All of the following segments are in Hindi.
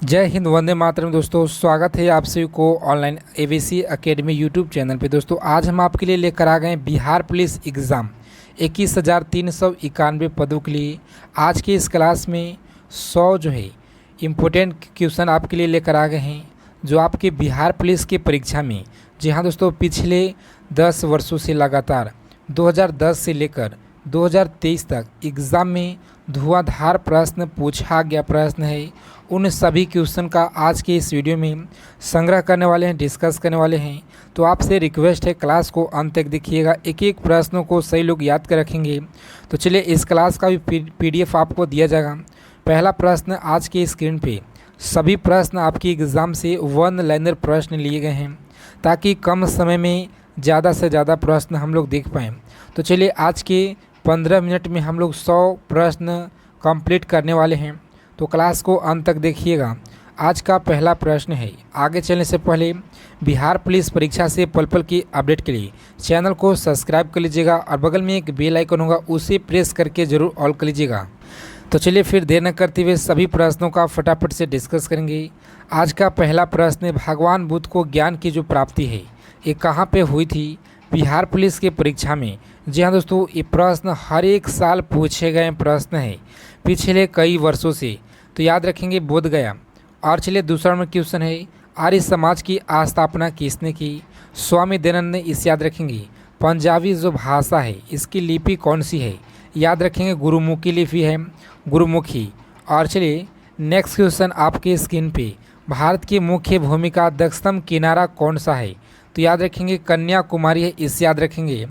जय हिंद, वंदे मातरम। दोस्तों, स्वागत है आप सभी को online ABC academy YouTube channel पे। दोस्तों, आज हम आपके लिए लेकर आ गए हैं बिहार पुलिस एग्ज़ाम 21,391 पदों के लिए। आज की इस क्लास में 100 जो है इम्पोर्टेंट क्वेश्चन आपके लिए लेकर आ गए हैं, जो आपके बिहार पुलिस की परीक्षा में, जी हाँ दोस्तों, पिछले 10 वर्षों से लगातार 2010 से लेकर 2023 तक एग्ज़ाम में धुआंधार प्रश्न पूछा गया प्रश्न है। उन सभी क्वेश्चन का आज के इस वीडियो में संग्रह करने वाले हैं, डिस्कस करने वाले हैं। तो आपसे रिक्वेस्ट है, क्लास को अंत तक देखिएगा, एक एक प्रश्नों को सही लोग याद कर रखेंगे। तो चलिए, इस क्लास का भी पीडीएफ आपको दिया जाएगा। पहला प्रश्न आज के स्क्रीन पे, सभी प्रश्न आपकी एग्ज़ाम से वन लाइनर प्रश्न लिए गए हैं, ताकि कम समय में ज़्यादा से ज़्यादा प्रश्न हम लोग देख पाएँ। तो चलिए, आज के 15 मिनट में हम लोग 100 प्रश्न कंप्लीट करने वाले हैं। तो क्लास को अंत तक देखिएगा। आज का पहला प्रश्न है, आगे चलने से पहले बिहार पुलिस परीक्षा से पल पल की अपडेट के लिए चैनल को सब्सक्राइब कर लीजिएगा और बगल में एक बेल आइकन होगा, उसे प्रेस करके ज़रूर ऑल कर लीजिएगा। तो चलिए, फिर देर न करते हुए सभी प्रश्नों का फटाफट से डिस्कस करेंगे। आज का पहला प्रश्न है, भगवान बुद्ध को ज्ञान की जो प्राप्ति है, ये कहाँ पे हुई थी? बिहार पुलिस की परीक्षा में। जी हाँ दोस्तों, ये प्रश्न हर एक साल पूछे गए प्रश्न है पिछले कई वर्षों से। तो याद रखेंगे बोध गया। और चलिए, दूसरा नंबर क्वेश्चन है, आर्य समाज की स्थापना किसने की? स्वामी दयानंद ने। इस याद रखेंगे। पंजाबी जो भाषा है, इसकी लिपि कौन सी है? याद रखेंगे गुरुमुखी लिपि है, गुरुमुखी। और चलिए, नेक्स्ट क्वेश्चन आपके स्क्रीन पे, भारत की मुख्य भूमिका दक्षिणतम किनारा कौन सा है? तो याद रखेंगे कन्याकुमारी है, इस याद रखेंगे।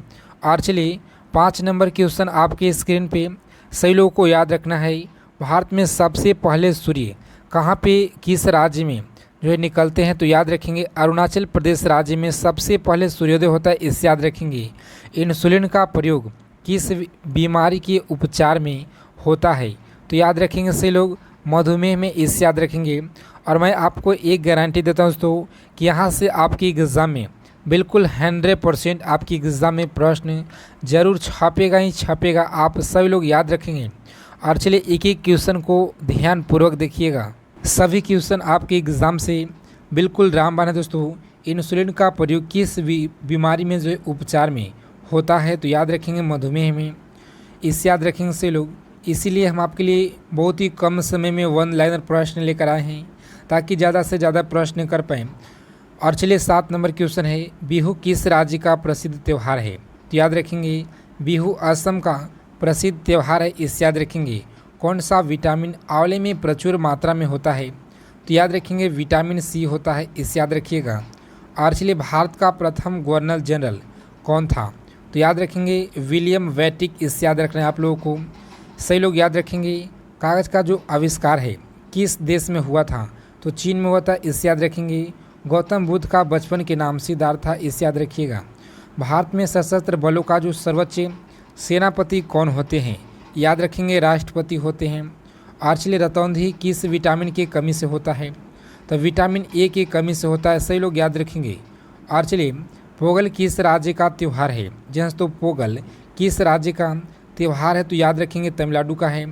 और चलिए, 5 नंबर क्वेश्चन आपके स्क्रीन पे, सही लोगों को याद रखना है, भारत में सबसे पहले सूर्य कहाँ पे, किस राज्य में जो है निकलते हैं? तो याद रखेंगे अरुणाचल प्रदेश राज्य में सबसे पहले सूर्योदय होता है, इस याद रखेंगे। इंसुलिन का प्रयोग किस बीमारी के उपचार में होता है? तो याद रखेंगे सही लोग मधुमेह में, इस याद रखेंगे। और मैं आपको एक गारंटी देता हूँ दोस्तों कि यहाँ से आपकी एग्ज़ाम में बिल्कुल 100% आपकी एग्ज़ाम में प्रश्न जरूर छपेगा ही छपेगा, आप सभी लोग याद रखेंगे। और चलिए, एक एक क्वेश्चन को ध्यानपूर्वक देखिएगा। सभी क्वेश्चन आपके एग्ज़ाम से बिल्कुल रामबाण है दोस्तों। इंसुलिन का प्रयोग किस बीमारी में जो है उपचार में होता है? तो याद रखेंगे मधुमेह में, इस याद रखेंगे से लोग। इसीलिए हम आपके लिए बहुत ही कम समय में वन लाइनर प्रश्न लेकर आए हैं, ताकि ज़्यादा से ज़्यादा प्रश्न कर पाएँ। और चलिए, 7 नंबर क्वेश्चन है, बिहू किस राज्य का प्रसिद्ध त्यौहार है? तो याद रखेंगे बिहू असम का प्रसिद्ध त्यौहार है, इस याद रखेंगे। कौन सा विटामिन आंवले में प्रचुर मात्रा में होता है? तो याद रखेंगे विटामिन सी होता है, इस याद रखिएगा। और चलिए, भारत का प्रथम गवर्नर जनरल कौन था? तो याद रखेंगे विलियम वेटिक, इस याद रखना है आप लोगों को। सही लोग याद रखेंगे, कागज़ का जो आविष्कार है किस देश में हुआ था? तो चीन में हुआ था, इस याद रखेंगे। गौतम बुद्ध का बचपन के नाम सिद्धार्थ था, इस याद रखिएगा। भारत में सशस्त्र बलों का जो सर्वोच्च सेनापति कौन होते हैं? याद रखेंगे राष्ट्रपति होते हैं। और चलिए, रतौंधी किस विटामिन की कमी से होता है? तो विटामिन ए की कमी से होता है, सही लोग याद रखेंगे। और चलिए, पोंगल किस राज्य का त्यौहार है? जी हाँ, तो पोंगल किस राज्य का त्यौहार है? तो याद रखेंगे तमिलनाडु का है।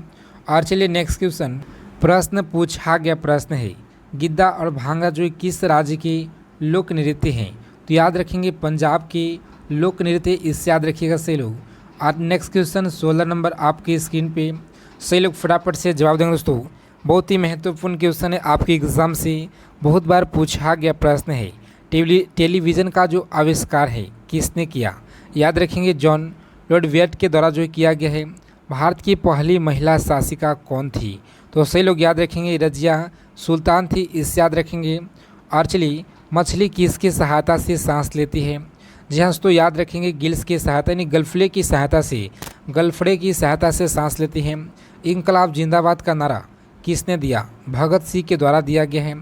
और चलिए, नेक्स्ट क्वेश्चन, प्रश्न पूछा गया प्रश्न है, गिद्दा और भांगड़ा जो किस राज्य के लोक नृत्य हैं? तो याद रखेंगे पंजाब के लोक नृत्य, इस याद रखिएगा सही लोग। और नेक्स्ट क्वेश्चन 16 नंबर आपकी स्क्रीन पे, सही लोग फटाफट से जवाब देंगे दोस्तों। बहुत ही महत्वपूर्ण क्वेश्चन है, आपके एग्ज़ाम से बहुत बार पूछा गया प्रश्न है। टेलीविज़न का जो आविष्कार है किसने किया? याद रखेंगे जॉन लॉयड के द्वारा जो किया गया है। भारत की पहली महिला शासिका कौन थी? तो सही लोग याद रखेंगे रजिया सुल्तान थी, इस याद रखेंगे। और चलिए, मछली किसकी सहायता से सांस लेती है? जी हाँ दोस्तों, याद रखेंगे गिल्स की सहायता, यानी गलफड़े की सहायता से, गलफड़े की सहायता से सांस लेती हैं। इंकलाब जिंदाबाद का नारा किसने दिया? भगत सिंह के द्वारा दिया गया है।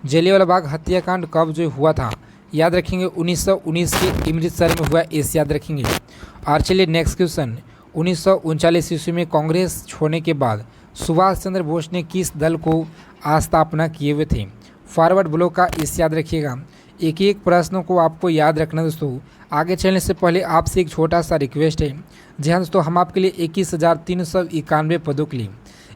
जलियांवाला बाग हत्याकांड कब जो हुआ था? याद रखेंगे 1919 के अमृतसर में हुआ, इस याद रखेंगे। और चलिए, नेक्स्ट क्वेश्चन, 1939 ईस्वी में कांग्रेस छोड़ने के बाद सुभाष चंद्र बोस ने किस दल को स्थापना किए हुए थे? फॉरवर्ड ब्लॉक का, इस याद रखिएगा। एक एक प्रश्नों को आपको याद रखना दोस्तों। आगे चलने से पहले आपसे एक छोटा सा रिक्वेस्ट है। जी हाँ दोस्तों, हम आपके लिए 21,391 पदों के लिए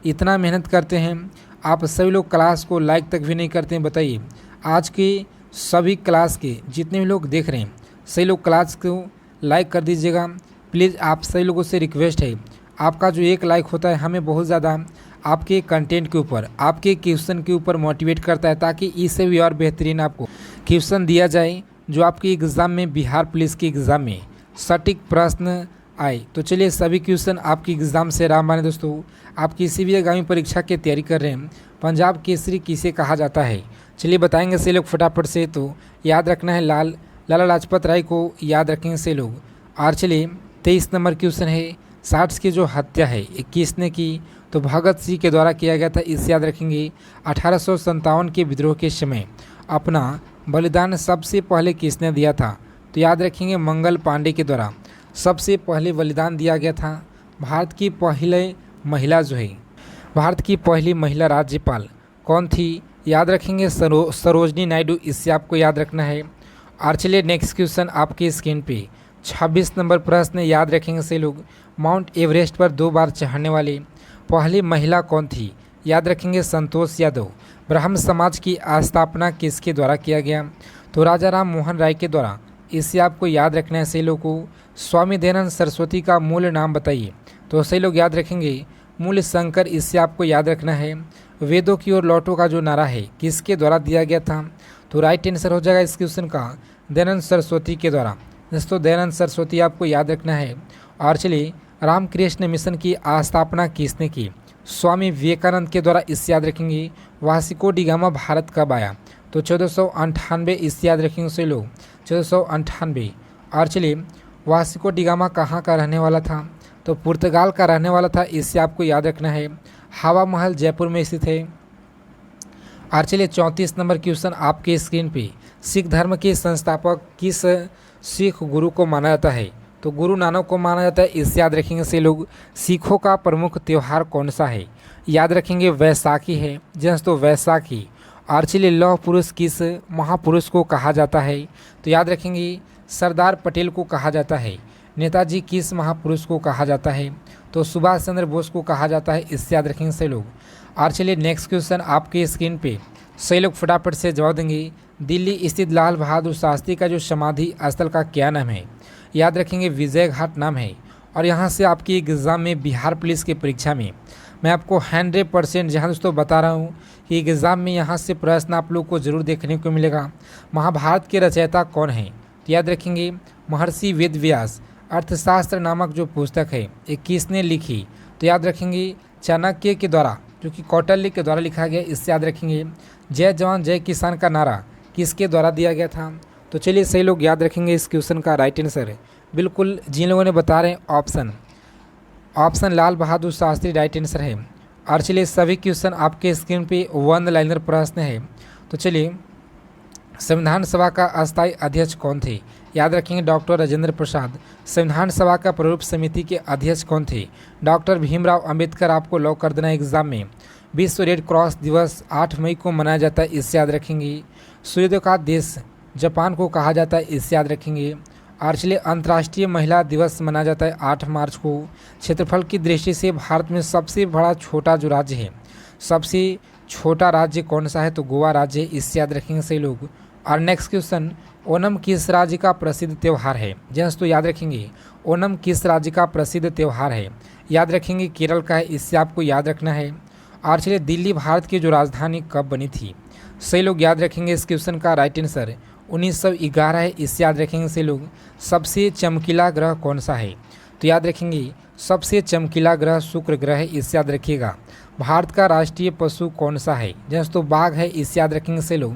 इतना मेहनत करते हैं, आप सभी लोग क्लास को लाइक तक भी नहीं करते हैं। बताइए, आज के सभी क्लास के जितने भी लोग देख रहे हैं सही लोग क्लास को लाइक कर दीजिएगा प्लीज़। आप सभी लोगों से रिक्वेस्ट है, आपका जो एक लाइक होता है हमें बहुत ज़्यादा आपके कंटेंट के ऊपर, आपके क्वेश्चन के ऊपर मोटिवेट करता है, ताकि इससे भी और बेहतरीन आपको क्वेश्चन दिया जाए जो आपके एग्ज़ाम में, बिहार पुलिस के एग्ज़ाम में सटीक प्रश्न आए। तो चलिए, सभी क्वेश्चन आपके एग्ज़ाम से रामबाण दोस्तों। आप किसी भी आगामी परीक्षा की तैयारी कर रहे हैं, पंजाब केसरी किसे कहा जाता है? चलिए बताएंगे से लोग फटाफट से। तो याद रखना है लाला लाजपत राय को याद रखेंगे से लोग। और चलिए 23 नंबर क्वेश्चन है, 60 की जो हत्या है ये किसने की? तो भगत सिंह के द्वारा किया गया था, इसे याद रखेंगे। 1857 के विद्रोह के समय अपना बलिदान सबसे पहले किसने दिया था? तो याद रखेंगे मंगल पांडे के द्वारा सबसे पहले बलिदान दिया गया था। भारत की पहले महिला जो है, भारत की पहली महिला राज्यपाल कौन थी? याद रखेंगे सरोजनी नायडू, इससे आपको याद रखना है। और चलिए नेक्स्ट क्वेश्चन आपकी स्क्रीन पे 26 नंबर प्रश्न याद रखेंगे से लोग। माउंट एवरेस्ट पर 2 बार चढ़ने वाली पहली महिला कौन थी? याद रखेंगे संतोष यादव। ब्राह्मण समाज की स्थापना किसके द्वारा किया गया? तो राजा राम मोहन राय के द्वारा, इससे आपको याद रखना है सही लोग को। स्वामी दयानंद सरस्वती का मूल नाम बताइए। तो सही लोग याद रखेंगे मूल शंकर, इससे आपको याद रखना है। वेदों की ओर लौटो का जो नारा है किसके द्वारा दिया गया था? तो राइट आंसर हो जाएगा इस क्वेश्चन का दयानंद सरस्वती के द्वारा। दोस्तों दयानंद सरस्वती आपको याद रखना है। और चलिए रामकृष्ण मिशन की स्थापना किसने की? स्वामी विवेकानंद के द्वारा, इससे याद रखेंगे। वास्को डी गामा भारत कब आया? तो 1498, इससे याद रखेंगे सही लोग 1498। और चलिए वास्को डी गामा कहाँ का रहने वाला था? तो पुर्तगाल का रहने वाला था, इससे आपको याद रखना है। हवा महल जयपुर में स्थित है। और चलिए 34 नंबर क्वेश्चन आपके स्क्रीन पे, सिख धर्म के संस्थापक किस सिख गुरु को माना जाता है? तो गुरु नानक को माना जाता है, इससे याद रखेंगे से लोग। सिखों का प्रमुख त्यौहार कौन सा है? याद रखेंगे वैसाखी है जैसे, तो वैसाखी। और चलिए लौह पुरुष किस महापुरुष को कहा जाता है? तो याद रखेंगे सरदार पटेल को कहा जाता है। नेताजी किस महापुरुष को कहा जाता है? तो सुभाष चंद्र बोस को कहा जाता है, इससे याद रखेंगे सही लोग। और चलिए नेक्स्ट क्वेश्चन आपके स्क्रीन पे सही लोग फटाफट से जवाब देंगे। दिल्ली स्थित लाल बहादुर शास्त्री का जो समाधि स्थल का क्या नाम है? याद रखेंगे विजय घाट नाम है। और यहाँ से आपकी एग्ज़ाम में, बिहार पुलिस की परीक्षा में मैं आपको 100% जहाँ दोस्तों बता रहा हूँ कि एग्ज़ाम में यहाँ से प्रश्न आप लोग को ज़रूर देखने को मिलेगा। महाभारत के रचयिता कौन है? तो याद रखेंगे महर्षि वेद व्यास। अर्थशास्त्र नामक जो पुस्तक है ये किसने लिखी? तो याद रखेंगे चाणक्य के द्वारा, जो कि कौटिल्य के द्वारा लिखा गया, इससे याद रखेंगे। जय जवान जय किसान का नारा किसके द्वारा दिया गया था? तो चलिए सही लोग याद रखेंगे इस क्वेश्चन का राइट आंसर बिल्कुल जिन लोगों ने बता रहे हैं option Lal Bahadur Shastri right answer है। और चलिए सभी क्वेश्चन आपके स्क्रीन पे 1 लाइनर प्रश्न है। तो चलिए संविधान सभा का अस्थायी अध्यक्ष कौन थे? याद रखेंगे डॉक्टर राजेंद्र प्रसाद। संविधान सभा का प्रारूप समिति के अध्यक्ष कौन थे? डॉक्टर भीमराव अंबेडकर। आपको लॉक कर देना एग्जाम में। विश्व रेड क्रॉस दिवस 8 मई को मनाया जाता है, इससे याद रखेंगे। सूर्योदय का देश जापान को कहा जाता है, इससे याद रखेंगे। और चलिए अंतर्राष्ट्रीय महिला दिवस मनाया जाता है 8 मार्च को। क्षेत्रफल की दृष्टि से भारत में सबसे बड़ा छोटा जो राज्य है, सबसे छोटा राज्य कौन सा है? तो गोवा राज्य, इससे याद रखेंगे सही लोग। और नेक्स्ट क्वेश्चन, ओणम किस राज्य का प्रसिद्ध त्यौहार है? जैसे तो याद रखेंगे ओणम किस राज्य का प्रसिद्ध त्यौहार है? याद रखेंगे केरल का है, इससे आपको याद रखना है। और चलिए दिल्ली भारत की जो राजधानी कब बनी थी? सही लोग याद रखेंगे इस क्वेश्चन का राइट आंसर 1911 है, इससे याद रखेंगे सही लोग। सबसे चमकीला ग्रह कौन सा है? तो याद रखेंगे सबसे चमकीला ग्रह शुक्र ग्रह है, इससे याद रखिएगा। भारत का राष्ट्रीय पशु कौन सा है? जैसे तो बाघ है, इससे याद रखेंगे सही लोग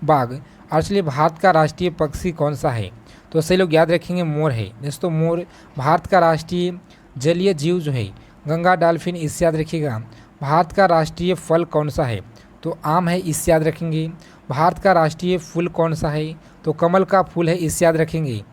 बाघ। और चलिए भारत का राष्ट्रीय पक्षी कौन सा है? तो सही लोग याद रखेंगे मोर है, जैसे तो मोर। भारत का राष्ट्रीय जलीय जीव जो है गंगा डॉल्फिन, इससे याद रखिएगा। भारत का राष्ट्रीय फल कौन सा है? तो आम है, इससे याद रखेंगे। भारत का राष्ट्रीय फूल कौन सा है? तो कमल का फूल है, इससे याद रखेंगे।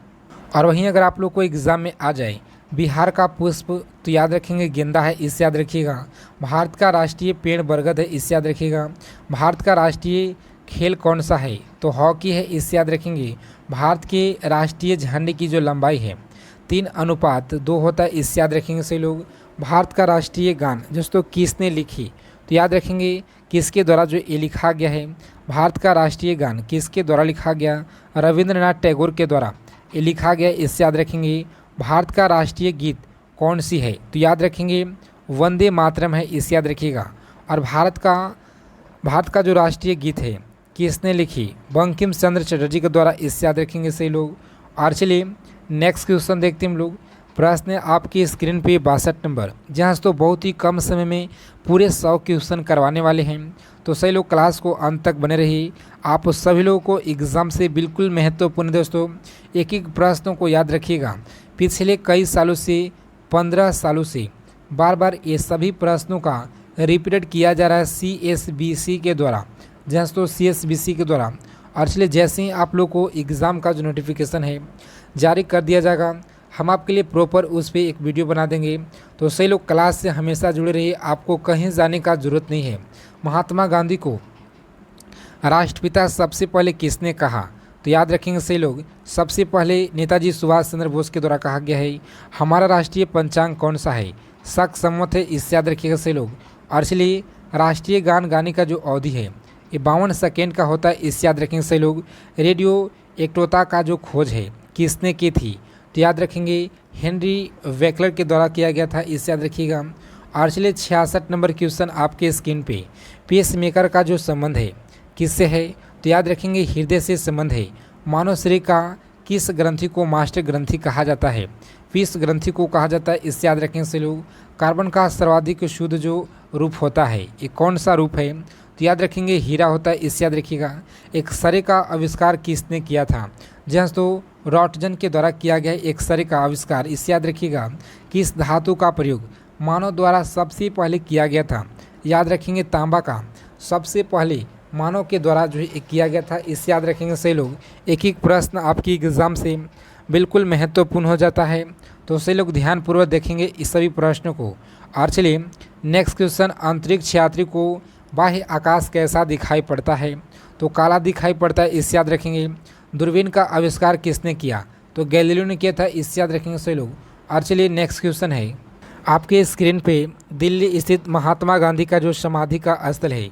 और वहीं अगर आप लोग को एग्जाम में आ जाए बिहार का पुष्प, तो याद रखेंगे गेंदा है, इससे याद रखिएगा। भारत का राष्ट्रीय पेड़ बरगद है, इससे याद रखिएगा। भारत का राष्ट्रीय खेल कौन सा है? तो हॉकी है, इससे याद रखेंगे। भारत के राष्ट्रीय झंडे की जो लंबाई है 3:2 होता है, इससे याद रखेंगे सही लोग। भारत का राष्ट्रीय गान दोस्तों किसने लिखी? तो याद रखेंगे किसके द्वारा जो ये लिखा गया है। भारत का राष्ट्रीय गान किसके द्वारा लिखा गया, रविंद्रनाथ टैगोर के द्वारा ये लिखा गया, इससे याद रखेंगे। भारत का राष्ट्रीय गीत कौन सी है, तो याद रखेंगे वंदे मातरम है, इसे याद रखिएगा। और भारत का जो राष्ट्रीय गीत है किसने लिखी, बंकिम चंद्र चटर्जी के द्वारा, इससे याद रखेंगे सही लोग। और चलिए नेक्स्ट क्वेश्चन देखते हैं हम लोग। प्रश्न है आपकी स्क्रीन पे 62 नंबर, जहाँ से तो बहुत ही कम समय में पूरे 100 क्वेश्चन करवाने वाले हैं। तो सही लोग क्लास को अंत तक बने रहिए। आप सभी लोगों को एग्ज़ाम से बिल्कुल महत्वपूर्ण दोस्तों एक एक प्रश्नों को याद रखिएगा। पिछले कई सालों से 15 सालों से बार बार ये सभी प्रश्नों का रिपीटेड किया जा रहा है CSBC के द्वारा, जहाँ से तो CSBC के द्वारा। और इसलिए जैसे ही आप लोग को एग्ज़ाम का जो नोटिफिकेशन है जारी कर दिया जाएगा, हम आपके लिए प्रॉपर उस पर एक वीडियो बना देंगे। तो सही लोग क्लास से हमेशा जुड़े रहिए, आपको कहीं जाने का ज़रूरत नहीं है। महात्मा गांधी को राष्ट्रपिता सबसे पहले किसने कहा, तो याद रखेंगे सही लोग, सबसे पहले नेताजी सुभाष चंद्र बोस के द्वारा कहा गया है। हमारा राष्ट्रीय पंचांग कौन सा है, शक सम्मत है, इससे याद रखिएगा सही लोग। और इसलिए राष्ट्रीय गान गाने का जो अवधि है ये 52 सेकेंड का होता है, इससे याद रखेंगे सही लोग। रेडियो एक्टिवता का जो खोज है किसने की थी, तो याद रखेंगे हेनरी वेकलर के द्वारा किया गया था, इससे याद रखिएगा। और चलिए 66 नंबर क्वेश्चन आपके स्क्रीन पे, पेस मेकर का जो संबंध है किससे है, तो याद रखेंगे हृदय से संबंध है। मानव शरीर का किस ग्रंथि को मास्टर ग्रंथि कहा जाता है, विष ग्रंथि को कहा जाता है, इससे याद रखेंगे सभी लोग। कार्बन का सर्वाधिक शुद्ध जो रूप होता है ये कौन सा रूप है, तो याद रखेंगे हीरा होता है, इससे याद रखिएगा। एक्सरे का आविष्कार किसने किया था, जहाँ तो रॉटजन के द्वारा किया गया है एक्सरे का आविष्कार, इससे याद रखिएगा। किस धातु का प्रयोग मानव द्वारा सबसे पहले किया गया था, याद रखेंगे तांबा का सबसे पहले मानव के द्वारा जो है किया गया था, इससे याद रखेंगे सही लोग। एक एक प्रश्न आपकी एग्ज़ाम से बिल्कुल महत्वपूर्ण हो जाता है, तो सही लोग ध्यानपूर्वक देखेंगे इस सभी प्रश्नों को। और चलिए नेक्स्ट क्वेश्चन, अंतरिक्ष यात्री को बाह्य आकाश कैसा दिखाई पड़ता है, तो काला दिखाई पड़ता है, इससे याद रखेंगे। दूरबीन का आविष्कार किसने किया, तो गैलीलियो ने किया था, इससे याद रखेंगे सही लोग। और चलिए नेक्स्ट क्वेश्चन है आपके स्क्रीन पे, दिल्ली स्थित महात्मा गांधी का जो समाधि का स्थल है,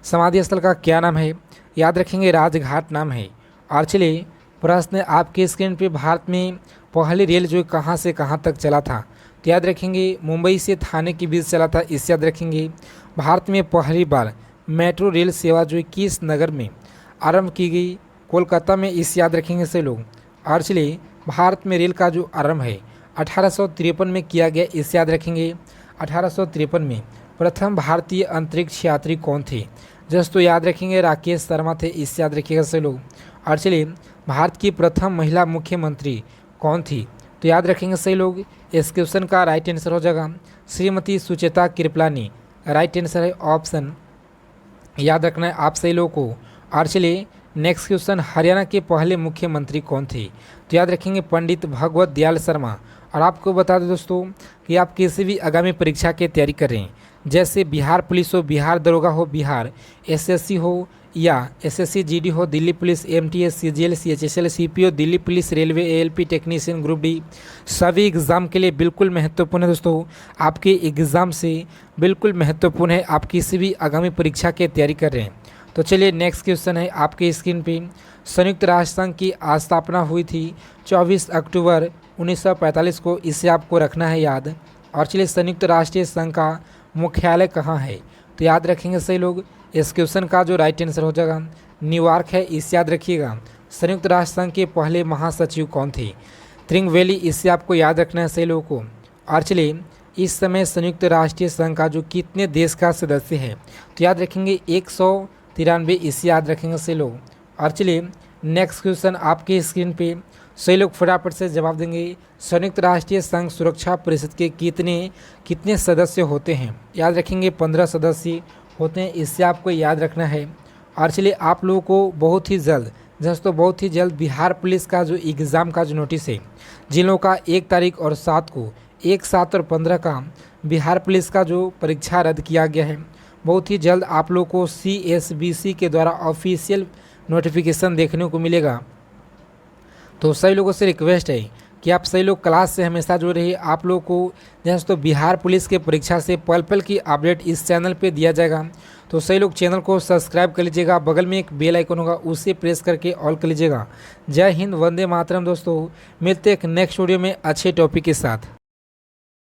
समाधि स्थल का क्या नाम है, याद रखेंगे राजघाट नाम है। और चलिए प्रश्न आपके स्क्रीन पे, भारत में पहली रेल जो कहाँ से कहाँ तक चला था, तो याद रखेंगे मुंबई से थाने के बीच चला था, इससे याद रखेंगे। भारत में पहली बार मेट्रो रेल सेवा जो किस नगर में आरंभ की गई, कोलकाता में, इससे याद रखेंगे से लोग। और चलिए भारत में रेल का जो आरंभ है 1853 में किया गया, इससे याद रखेंगे। 1853 में प्रथम भारतीय अंतरिक्ष यात्री कौन थे, जस्ट तो याद रखेंगे राकेश शर्मा थे, इससे याद रखिएगा से लोग। और चलिए भारत की प्रथम महिला मुख्यमंत्री कौन थी, तो याद रखेंगे सही लोग। इस क्वेश्चन का राइट आंसर हो जाएगा श्रीमती सुचेता कृपलानी, राइट आंसर है ऑप्शन, याद रखना है आप सही लोगों को। और चलिए नेक्स्ट क्वेश्चन, हरियाणा के पहले मुख्यमंत्री कौन थे, तो याद रखेंगे पंडित भगवत दयाल शर्मा। और आपको बता दें दोस्तों कि आप किसी भी आगामी परीक्षा की तैयारी कर रहे हैं, जैसे बिहार पुलिस हो, बिहार दरोगा हो, बिहार SSC हो या SSC GD हो, Delhi police MTS CGL CHSL CPO, Delhi police railway ALP technician group D, सभी एग्ज़ाम के लिए बिल्कुल महत्वपूर्ण है दोस्तों। आपके एग्ज़ाम से बिल्कुल महत्वपूर्ण है, आप किसी भी आगामी परीक्षा की तैयारी कर रहे हैं। तो चलिए नेक्स्ट क्वेश्चन है आपके स्क्रीन पे, संयुक्त राष्ट्र संघ की स्थापना हुई थी 24 अक्टूबर 1945 को, इसे आपको रखना है याद। और चलिए संयुक्त राष्ट्रीय संघ का मुख्यालय कहाँ है, तो याद रखेंगे सही लोग। इस क्वेश्चन का जो राइट आंसर हो जाएगा न्यूयॉर्क है, इसे याद रखिएगा। संयुक्त राष्ट्र संघ के पहले महासचिव कौन थे, त्रिंगवेली, इससे आपको याद रखना है सही लोगों को। और चलिए इस समय संयुक्त राष्ट्रीय संघ का जो कितने देश का सदस्य है, तो याद रखेंगे 193, इसे याद रखेंगे सही लोग। और चलिए नेक्स्ट क्वेश्चन आपके स्क्रीन पे, सही लोग फटाफट से जवाब देंगे। संयुक्त राष्ट्रीय संघ सुरक्षा परिषद के कितने सदस्य होते हैं, याद रखेंगे 15 सदस्य होते हैं, इससे आपको याद रखना है। और चलिए आप लोगों को बहुत ही जल्द बहुत ही जल्द बिहार पुलिस का जो एग्ज़ाम का जो नोटिस है, जिन लोगों का 1 तारीख और 7 को 1, 7 और 15 का बिहार पुलिस का जो परीक्षा रद्द किया गया है, बहुत ही जल्द आप लोगों को CSBC के द्वारा ऑफिशियल नोटिफिकेशन देखने को मिलेगा। तो सभी लोगों से रिक्वेस्ट है कि आप सही लोग क्लास से हमेशा जुड़े रहिए। आप लोग को दोस्तों बिहार पुलिस के परीक्षा से पल पल की अपडेट इस चैनल पे दिया जाएगा। तो सही लोग चैनल को सब्सक्राइब कर लीजिएगा, बगल में एक बेल आइकन होगा उसे प्रेस करके ऑल कर लीजिएगा। जय हिंद, वंदे मातरम दोस्तों। मिलते हैं एक नेक्स्ट वीडियो में अच्छे टॉपिक के साथ।